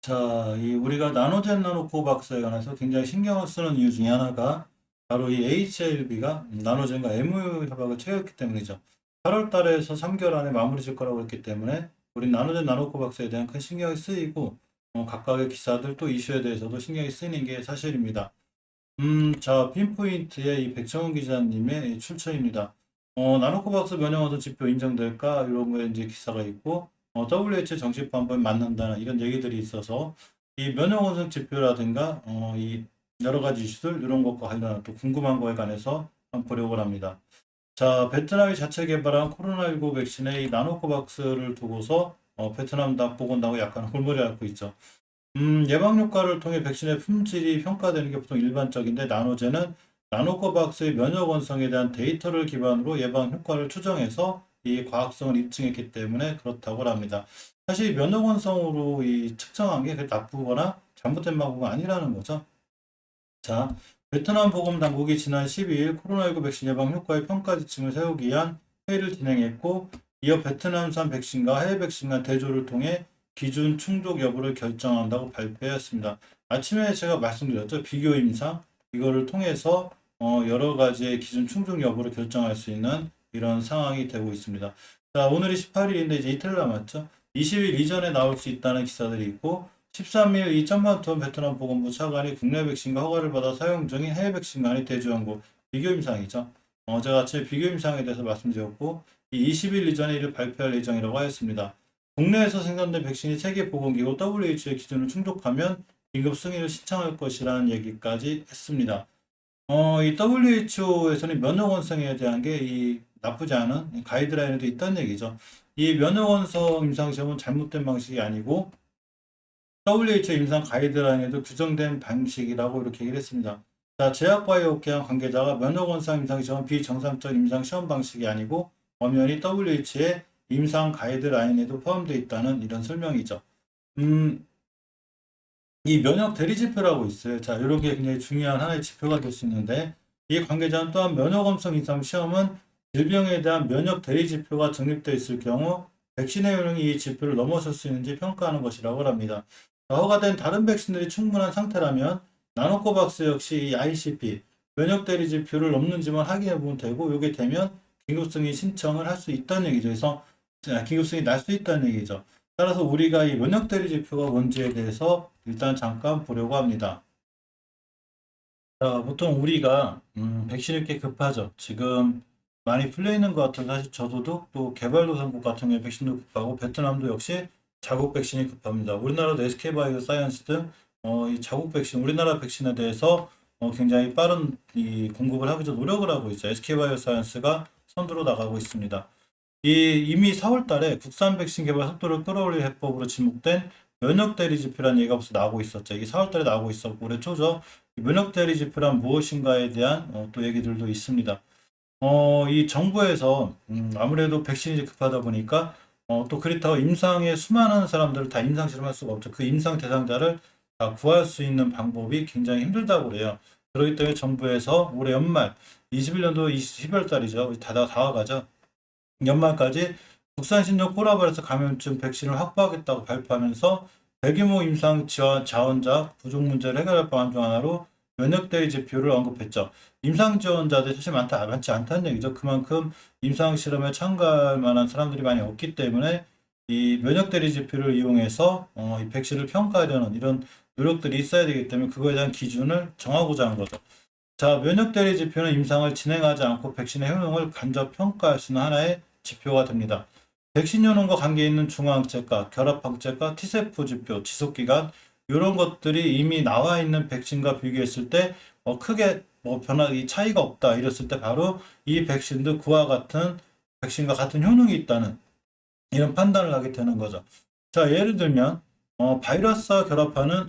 우리가 나노젠 나노코박스에 관해서 굉장히 신경을 쓰는 이유 중에 하나가 바로 이 HLB가 나노젠과 MOU 협약을 체결했기 때문이죠. 8월 달에서 3개월 안에 마무리 질 거라고 했기 때문에 우리 나노젠 나노코박스에 대한 큰 신경이 쓰이고 각각의 기사들 또 이슈에 대해서도 신경이 쓰이는 게 사실입니다. 핀포인트의 이 백정훈 기자님의 이 출처입니다. 나노코박스 면역원소 지표 인정될까? 이런 거에 이제 기사가 있고, WHO 정식 방법에 맞는다는 이런 얘기들이 있어서, 이 면역원소 지표라든가, 이 여러 가지 이슈들, 이런 것과 관련한 또 궁금한 거에 관해서 한번 보려고 합니다. 베트남이 자체 개발한 코로나19 백신의 이 나노코박스를 두고서, 베트남 보건당국 약간 골머리 앓고 있죠. 예방 효과를 통해 백신의 품질이 평가되는 게 보통 일반적인데 나노제는 나노코박스의 면역 원성에 대한 데이터를 기반으로 예방 효과를 추정해서 이 과학성을 입증했기 때문에 그렇다고 합니다. 사실 면역 원성으로 이 측정한 게 나쁘거나 잘못된 방법은 아니라는 거죠. 자, 베트남 보건 당국이 지난 12일 코로나19 백신 예방 효과의 평가 지침을 세우기 위한 회의를 진행했고, 이어 베트남산 백신과 해외 백신 간 대조를 통해 기준 충족 여부를 결정한다고 발표했습니다. 아침에 제가 말씀드렸죠. 비교 임상 이거를 통해서 여러 가지의 기준 충족 여부를 결정할 수 있는 이런 상황이 되고 있습니다. 자, 오늘이 18일인데 이제 이틀 남았죠. 20일 이전에 나올 수 있다는 기사들이 있고 13일 이천만톤 베트남 보건부 차관이 국내 백신과 허가를 받아 사용 중인 해외 백신 간의 대조연구 비교 임상이죠. 제가 아침에 비교 임상에 대해서 말씀드렸고 이 20일 이전에 이를 발표할 예정이라고 하였습니다. 국내에서 생산된 백신이 세계보건기구 WHO의 기준을 충족하면 긴급 승인을 신청할 것이라는 얘기까지 했습니다. 이 WHO에서는 면역원성에 대한 게 나쁘지 않은 가이드라인에도 있다는 얘기죠. 이 면역원성 임상시험은 잘못된 방식이 아니고 WHO 임상 가이드라인에도 규정된 방식이라고 이렇게 얘기를 했습니다. 제약바이오케어 관계자가 면역원성 임상시험은 비정상적 임상시험 방식이 아니고 엄연히 WHO의 임상 가이드라인에도 포함되어 있다는 이런 설명이죠. 이 면역 대리 지표라고 있어요. 이런 게 굉장히 중요한 하나의 지표가 될 수 있는데, 이 관계자는 또한 면역엄성 임상 시험은 질병에 대한 면역 대리 지표가 정립되어 있을 경우 백신의 효능이 이 지표를 넘어설 수 있는지 평가하는 것이라고 합니다. 허가된 다른 백신들이 충분한 상태라면 나노코박스 역시 이 ICP 면역 대리 지표를 넘는지만 확인해 보면 되고, 이게 되면 긴급승인 신청을 할 수 있다는 얘기죠. 그래서 긴급승인이 날 수 있다는 얘기죠. 따라서 우리가 이 면역 대리 지표가 뭔지에 대해서 일단 잠깐 보려고 합니다. 보통 우리가 백신이 꽤 급하죠. 지금 많이 풀려 있는 것 같은 사실 저도 또 개발도상국 같은 경우에 백신도 급하고 베트남도 역시 자국 백신이 급합니다. 우리나라도 SK바이오 사이언스 등 이 자국 백신, 우리나라 백신에 대해서 굉장히 빠른 이 공급을 하기 위해서 노력을 하고 있죠. SK바이오 사이언스가 선두로 나가고 있습니다. 이미 4월 달에 국산 백신 개발 속도를 끌어올릴 해법으로 지목된 면역 대리 지표라는 얘기가 벌써 나오고 있었죠. 이게 4월 달에 나오고 있었고 올해 초죠. 면역 대리 지표란 무엇인가에 대한 또 얘기들도 있습니다. 이 정부에서 아무래도 백신이 급하다 보니까 또 그렇다고 임상에 수많은 사람들을 다 임상 실험할 수가 없죠. 그 임상 대상자를 다 구할 수 있는 방법이 굉장히 힘들다고 그래요. 그렇기 때문에 정부에서 올해 연말 21년도 12월 달이죠. 다 와가죠. 연말까지 국산 신종 코로나바이러스 감염증 백신을 확보하겠다고 발표하면서 대규모 임상 지원 자원자 부족 문제를 해결할 방안 중 하나로 면역 대리 지표를 언급했죠. 임상 지원자들이 사실 많지 않다는 얘기죠. 그만큼 임상 실험에 참가할 만한 사람들이 많이 없기 때문에 이 면역 대리 지표를 이용해서 이 백신을 평가하려는 이런 노력들이 있어야 되기 때문에 그거에 대한 기준을 정하고자 한 거죠. 면역 대리 지표는 임상을 진행하지 않고 백신의 효능을 간접 평가할 수 있는 하나의 지표가 됩니다. 백신 효능과 관계 있는 중화항체가, 결합항체가, T세포 지표, 지속기간 이런 것들이 이미 나와 있는 백신과 비교했을 때 크게 차이가 없다 이랬을 때 바로 이 백신도 그와 같은 백신과 같은 효능이 있다는 이런 판단을 하게 되는 거죠. 예를 들면 바이러스와 결합하는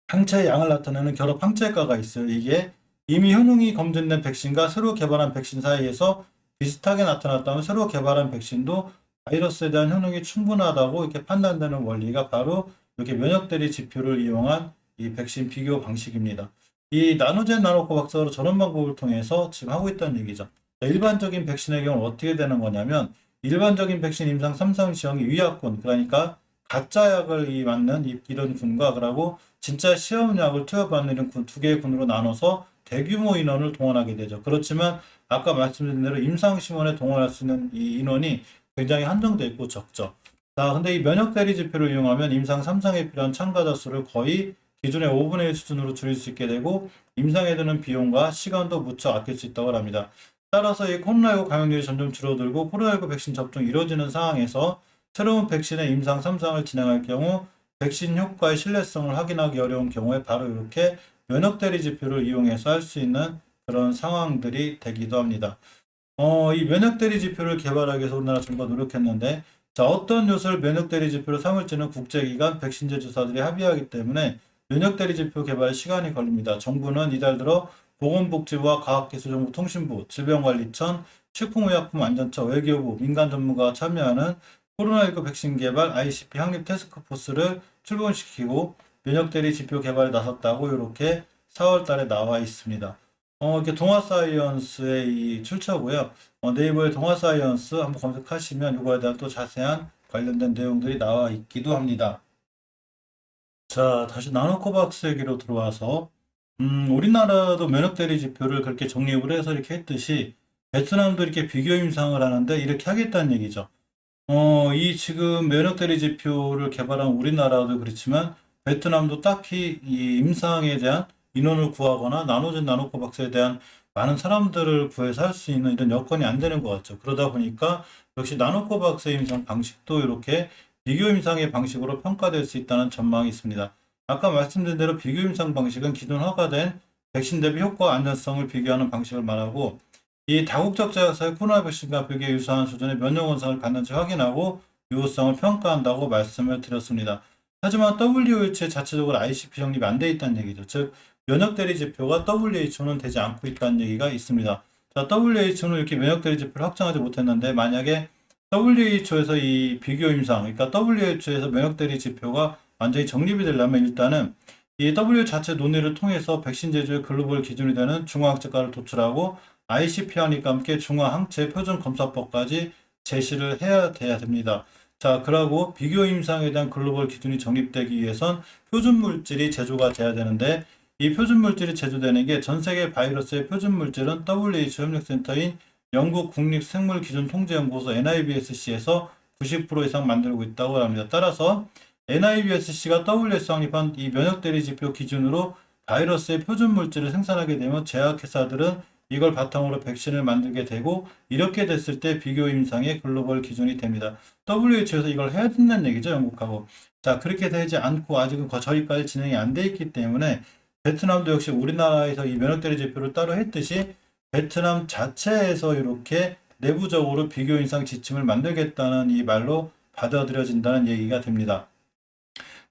항체의 양을 나타내는 결합 항체가가 있어요. 이게 이미 효능이 검증된 백신과 새로 개발한 백신 사이에서 비슷하게 나타났다면 새로 개발한 백신도 바이러스에 대한 효능이 충분하다고 이렇게 판단되는 원리가 바로 이렇게 면역 대리 지표를 이용한 이 백신 비교 방식입니다. 이 나노젠 나노코박스로 저런 방법을 통해서 지금 하고 있다는 얘기죠. 일반적인 백신의 경우 어떻게 되는 거냐면 일반적인 백신 임상 3상 시험이 위약군, 그러니까 가짜 약을 맞는 이런 군과 그러고 진짜 시험약을 투여받는 이런 군, 두 개의 군으로 나눠서 대규모 인원을 동원하게 되죠. 그렇지만 아까 말씀드린 대로 임상시험에 동원할 수 있는 이 인원이 굉장히 한정되어 있고 적죠. 자, 근데 이 면역 대리 지표를 이용하면 임상 3상에 필요한 참가자 수를 거의 기존의 5분의 1 수준으로 줄일 수 있게 되고 임상에 드는 비용과 시간도 무척 아낄 수 있다고 합니다. 따라서 이 코로나19 감염률이 점점 줄어들고 코로나19 백신 접종이 이루어지는 상황에서 새로운 백신의 임상 3상을 진행할 경우 백신 효과의 신뢰성을 확인하기 어려운 경우에 바로 이렇게 면역 대리 지표를 이용해서 할 수 있는 그런 상황들이 되기도 합니다. 이 면역 대리 지표를 개발하기 위해서 우리나라 정부가 노력했는데, 자, 어떤 요소를 면역 대리 지표로 삼을지는 국제기관 백신 제조사들이 합의하기 때문에 면역 대리 지표 개발에 시간이 걸립니다. 정부는 이달 들어 보건복지부와 과학기술정보통신부, 질병관리청, 식품의약품안전처, 외교부, 민간 전문가가 참여하는 코로나19 백신 개발 ICP 확립 태스크포스를 출범시키고 면역 대리 지표 개발에 나섰다고 이렇게 4월 달에 나와 있습니다. 이렇게 동아사이언스의 이 출처고요. 네이버에 동아사이언스 한번 검색하시면 이거에 대한 또 자세한 관련된 내용들이 나와 있기도 합니다. 자, 다시 나노코박스 얘기로 들어와서 우리나라도 면역대리 지표를 그렇게 정립을 해서 이렇게 했듯이 베트남도 이렇게 비교 임상을 하는데 이렇게 하겠다는 얘기죠. 이 지금 면역대리 지표를 개발한 우리나라도 그렇지만 베트남도 딱히 이 임상에 대한 인원을 구하거나 나노젠 나노코박스에 대한 많은 사람들을 구해서 할 수 있는 이런 여건이 안 되는 것 같죠. 그러다 보니까 역시 나노코박스 임상 방식도 이렇게 비교 임상의 방식으로 평가될 수 있다는 전망이 있습니다. 아까 말씀드린 대로 비교 임상 방식은 기존 허가된 백신 대비 효과 안전성을 비교하는 방식을 말하고 이 다국적 제약사의 코로나 백신과 비교에 유사한 수준의 면역 원상을 갖는지 확인하고 유효성을 평가한다고 말씀을 드렸습니다. 하지만 WHO의 자체적으로 ICP 정립이 안 돼 있다는 얘기죠. 즉 면역 대리 지표가 WHO는 되지 않고 있다는 얘기가 있습니다. 자, WHO는 이렇게 면역 대리 지표를 확정하지 못했는데 만약에 WHO에서 이 비교 임상, 그러니까 WHO에서 면역 대리 지표가 완전히 정립이 되려면 일단은 이 WHO 자체 논의를 통해서 백신 제조의 글로벌 기준이 되는 중화항체가를 도출하고 ICP-항과 함께 중화항체 표준 검사법까지 제시를 해야 돼야 됩니다. 자, 그러고 비교 임상에 대한 글로벌 기준이 정립되기 위해선 표준 물질이 제조가 돼야 되는데 이 표준 물질이 제조되는 게 전 세계 바이러스의 표준 물질은 WHO 협력센터인 영국 국립생물기준통제연구소 NIBSC에서 90% 이상 만들고 있다고 합니다. 따라서 NIBSC가 WHO 확립한 이 면역 대리 지표 기준으로 바이러스의 표준 물질을 생산하게 되면 제약회사들은 이걸 바탕으로 백신을 만들게 되고 이렇게 됐을 때 비교 임상의 글로벌 기준이 됩니다. WHO에서 이걸 해야 된다는 얘기죠, 영국하고. 자, 그렇게 되지 않고 아직은 저희까지 진행이 안 돼 있기 때문에 베트남도 역시 우리나라에서 이 면역 대리 지표를 따로 했듯이 베트남 자체에서 이렇게 내부적으로 비교 임상 지침을 만들겠다는 이 말로 받아들여진다는 얘기가 됩니다.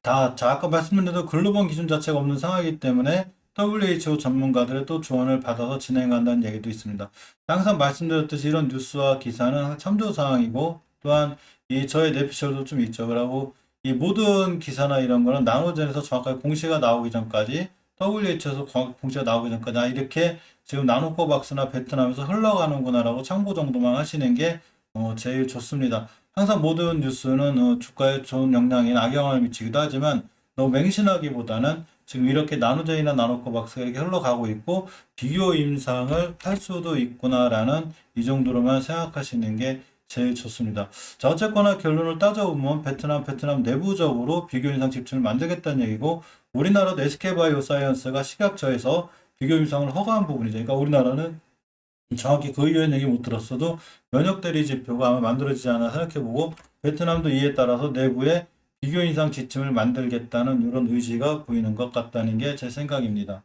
자, 아까 말씀드린 대로 글로벌 기준 자체가 없는 상황이기 때문에 WHO 전문가들의 또 조언을 받아서 진행한다는 얘기도 있습니다. 항상 말씀드렸듯이 이런 뉴스와 기사는 참조 사항이고 또한 이 저의 내피셜도 좀 있죠. 그리고 이 모든 기사나 이런 거는 나노젠에서 정확하게 공시가 나오기 전까지 WHO에서 공시가 나오기 전까지 이렇게 지금 나노코박스나 베트남에서 흘러가는구나라고 참고 정도만 하시는 게 제일 좋습니다. 항상 모든 뉴스는 주가에 좋은 영향이나 악영향을 미치기도 하지만 너무 맹신하기보다는 지금 이렇게 나노젠이나 나노코박스가 이렇게 흘러가고 있고 비교 임상을 할 수도 있구나라는 이 정도로만 생각하시는 게 제일 좋습니다. 자, 어쨌거나 결론을 따져보면 베트남 내부적으로 비교 임상 지침을 만들겠다는 얘기고 우리나라도 SK바이오사이언스가 식약처에서 비교 임상을 허가한 부분이죠. 그러니까 우리나라는 정확히 그 이후에는 얘기 못 들었어도 면역 대리 지표가 아마 만들어지지 않아 생각해보고 베트남도 이에 따라서 내부에 비교 임상 지침을 만들겠다는 이런 의지가 보이는 것 같다는 게 제 생각입니다.